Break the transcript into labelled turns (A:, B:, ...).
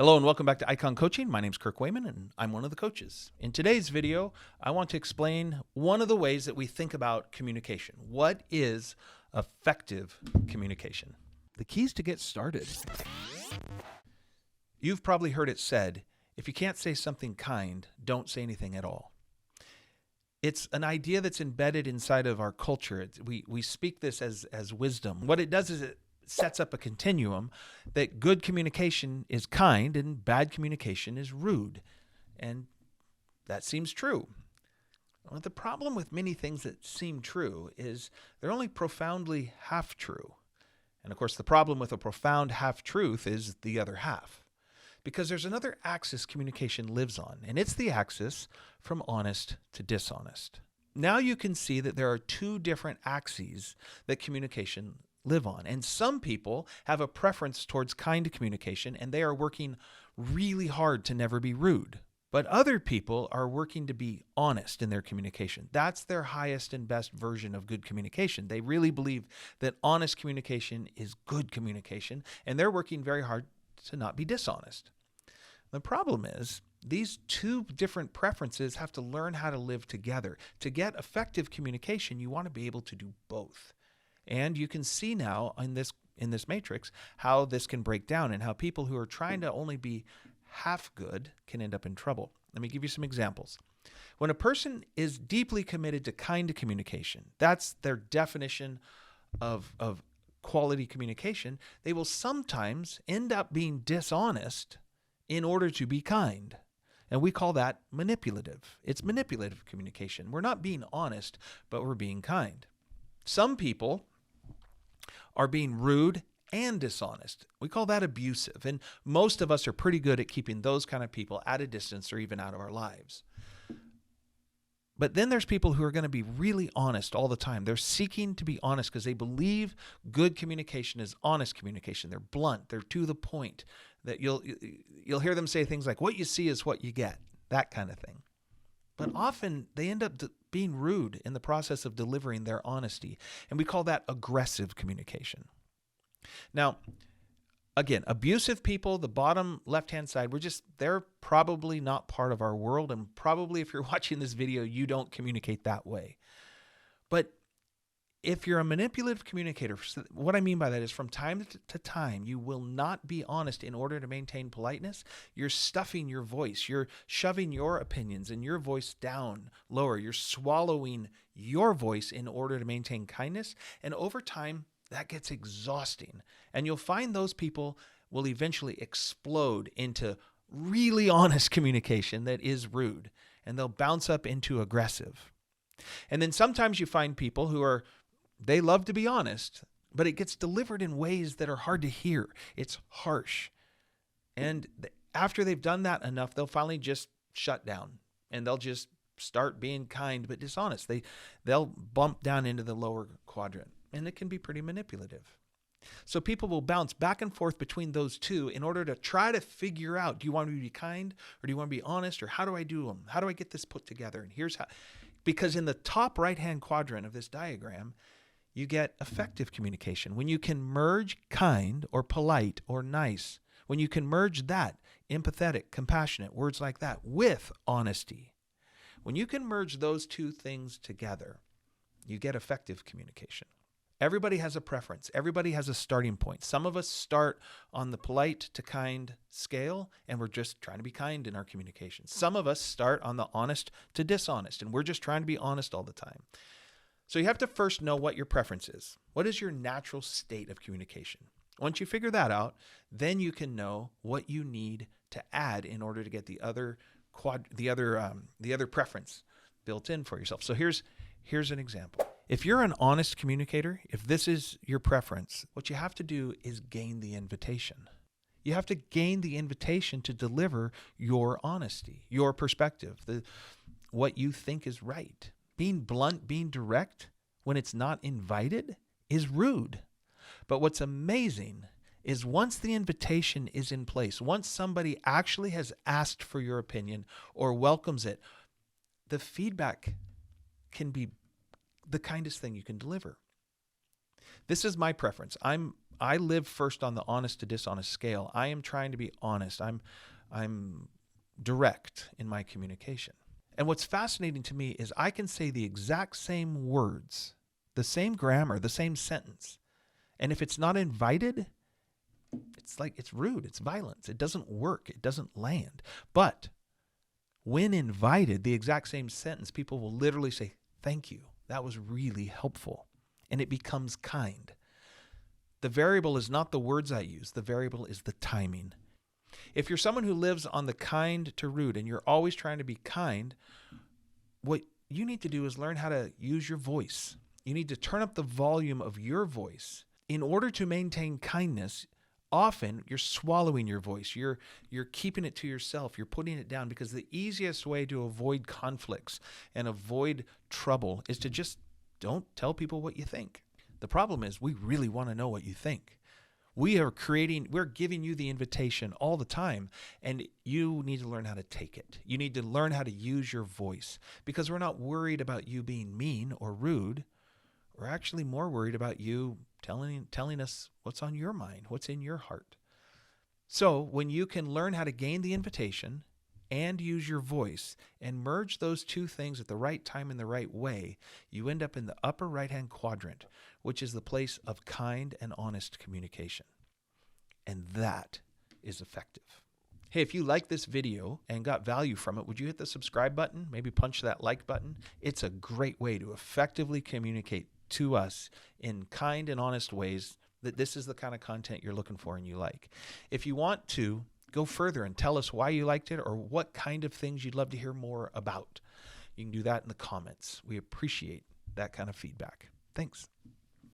A: Hello and welcome back to Ikon Coaching. My name is Kirk and I'm one of the coaches. In today's video, I want to explain one of the ways that we think about communication. What is effective communication? The keys to get started. You've probably heard it said, if you can't say something kind, don't say anything at all. It's an idea that's embedded inside of our culture. We speak this as wisdom. What it does is it sets up a continuum that good communication is kind and bad communication is rude. And that seems true. Well, the problem with many things that seem true is they're only profoundly half true. And of course, the problem with a profound half-truth is the other half. Because there's another axis communication lives on, and it's the axis from honest to dishonest. Now you can see that there are two different axes that communication live on. And some people have a preference towards kind communication, and they are working really hard to never be rude. But other people are working to be honest in their communication. That's their highest and best version of good communication. They really believe that honest communication is good communication, and they're working very hard to not be dishonest. The problem is these two different preferences have to learn how to live together. To get effective communication, you want to be able to do both. And you can see now in this matrix how this can break down and how people who are trying to only be half good can end up in trouble. Let me give you some examples. When a person is deeply committed to kind communication, that's their definition of quality communication, they will sometimes end up being dishonest in order to be kind. And we call that manipulative. It's manipulative communication. We're not being honest, but we're being kind. Some people are being rude and dishonest. We call that abusive. And most of us are pretty good at keeping those kind of people at a distance or even out of our lives. But then there's people who are going to be really honest all the time. They're seeking to be honest because they believe good communication is honest communication. They're blunt. They're to the point. That you'll hear them say things like, what you see is what you get, that kind of thing. But often they end up being rude in the process of delivering their honesty. And we call that aggressive communication. Now, again, abusive people, the bottom left-hand side, they're probably not part of our world. And probably if you're watching this video, you don't communicate that way. But if you're a manipulative communicator, what I mean by that is from time to time, you will not be honest in order to maintain politeness. You're stuffing your voice. You're shoving your opinions and your voice down lower. You're swallowing your voice in order to maintain kindness. And over time, that gets exhausting. And you'll find those people will eventually explode into really honest communication that is rude. And they'll bounce up into aggressive. And then sometimes you find people who they love to be honest, but it gets delivered in ways that are hard to hear. It's harsh. And after they've done that enough, they'll finally just shut down and they'll just start being kind but dishonest. They'll bump down into the lower quadrant, and it can be pretty manipulative. So people will bounce back and forth between those two in order to try to figure out, do you want me to be kind or do you want to be honest, or how do I do them? How do I get this put together? And here's how. Because in the top right-hand quadrant of this diagram, you get effective communication. When you can merge kind or polite or nice, when you can merge that, empathetic, compassionate, words like that, with honesty, when you can merge those two things together, you get effective communication. Everybody has a preference. Everybody has a starting point. Some of us start on the polite to kind scale, and we're just trying to be kind in our communication. Some of us start on the honest to dishonest, and we're just trying to be honest all the time. So you have to first know what your preference is. What is your natural state of communication? Once you figure that out, then you can know what you need to add in order to get the other preference built in for yourself. So here's an example. If you're an honest communicator, if this is your preference, what you have to do is gain the invitation. You have to gain the invitation to deliver your honesty, your perspective, what you think is right. Being blunt, being direct when it's not invited is rude. But what's amazing is once the invitation is in place, once somebody actually has asked for your opinion or welcomes it, the feedback can be the kindest thing you can deliver. This is my preference. I'm I live first on the honest to dishonest scale. I am trying to be honest. I'm direct in my communication. And what's fascinating to me is I can say the exact same words, the same grammar, the same sentence. And if it's not invited, it's rude, it's violence. It doesn't work. It doesn't land. But when invited, the exact same sentence, people will literally say, thank you. That was really helpful. And it becomes kind. The variable is not the words I use. The variable is the timing. If you're someone who lives on the kind to rude and you're always trying to be kind, what you need to do is learn how to use your voice. You need to turn up the volume of your voice. In order to maintain kindness, often you're swallowing your voice. You're keeping it to yourself. You're putting it down, because the easiest way to avoid conflicts and avoid trouble is to just don't tell people what you think. The problem is we really want to know what you think. We're giving you the invitation all the time, and you need to learn how to take it. You need to learn how to use your voice, because we're not worried about you being mean or rude. We're actually more worried about you telling us what's on your mind, what's in your heart. So when you can learn how to gain the invitation and use your voice and merge those two things at the right time in the right way, you end up in the upper right-hand quadrant, which is the place of kind and honest communication. And that is effective. Hey, if you like this video and got value from it, would you hit the subscribe button? Maybe punch that like button. It's a great way to effectively communicate to us in kind and honest ways that this is the kind of content you're looking for and you like. If you want to go further and tell us why you liked it or what kind of things you'd love to hear more about, you can do that in the comments. We appreciate that kind of feedback. Thanks.